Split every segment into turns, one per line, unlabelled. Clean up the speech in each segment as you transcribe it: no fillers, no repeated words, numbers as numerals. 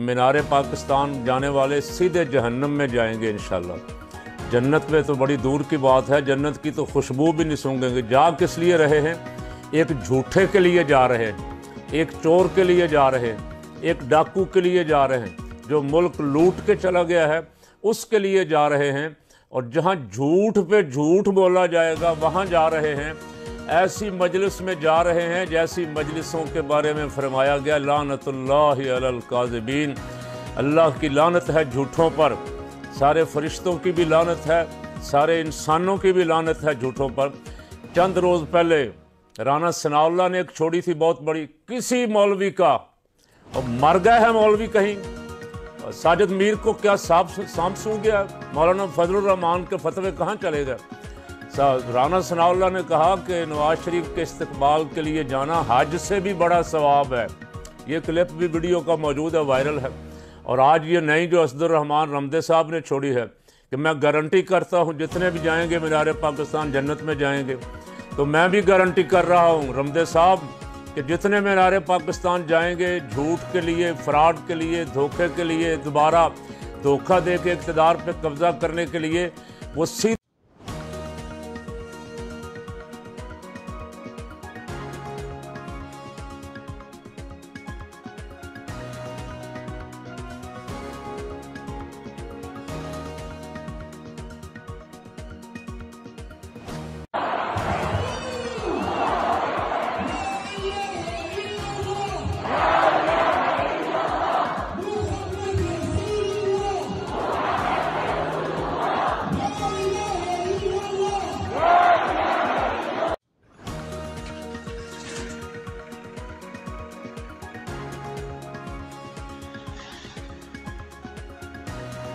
मीनार पाकिस्तान जाने वाले सीधे जहन्नम में जाएंगे इंशाल्लाह। जन्नत में तो बड़ी दूर की बात है, जन्नत की तो खुशबू भी नहीं सूंघेंगे। जा किस लिए रहे हैं? एक झूठे के लिए जा रहे हैं, एक चोर के लिए जा रहे हैं, एक डाकू के लिए जा रहे हैं, जो मुल्क लूट के चला गया है उसके लिए जा रहे हैं। और जहाँ झूठ पे झूठ बोला जाएगा वहाँ जा रहे हैं। ऐसी मजलिस में जा रहे हैं जैसी मजलिसों के बारे में फरमाया गया लानतुल्लाहि अलल काज़िबीन, अल्लाह की लानत है झूठों पर। सारे फरिश्तों की भी लानत है, सारे इंसानों की भी लानत है झूठों पर। चंद रोज़ पहले राना सनाउल्लाह ने एक छोड़ी थी बहुत बड़ी, किसी मौलवी का, और मर गए हैं मौलवी कहीं। साजिद मीर को क्या सांप सूंघ गया? मौलाना फजलुर रहमान के फतवे कहाँ चले गए? राना सनाउल्लाह ने कहा कि नवाज शरीफ के इस्तकबाल के लिए जाना हज से भी बड़ा सवाब है। ये क्लिप भी वीडियो का मौजूद है, वायरल है। और आज ये नई जो असदुर रहमान रमदे साहब ने छोड़ी है कि मैं गारंटी करता हूँ जितने भी जाएंगे मीनार पाकिस्तान जन्नत में जाएंगे। तो मैं भी गारंटी कर रहा हूँ रमदे साहब कि जितने मीनार पाकिस्तान जाएंगे झूठ के लिए, फ्रॉड के लिए, धोखे के लिए, दोबारा धोखा दे के इक़्तिदार पे कब्जा करने के लिए, वो सीधे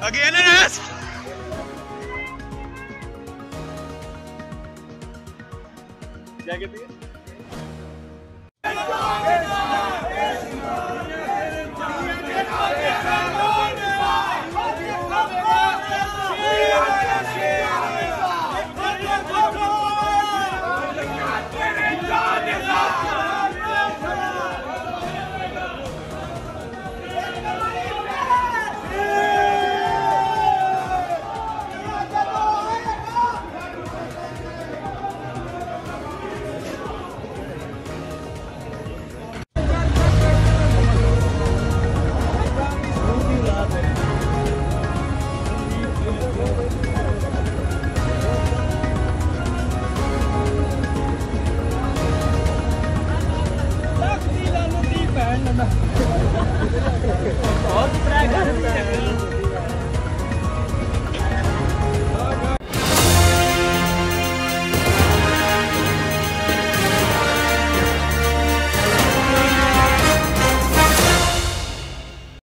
Again an ass. क्या कहती है?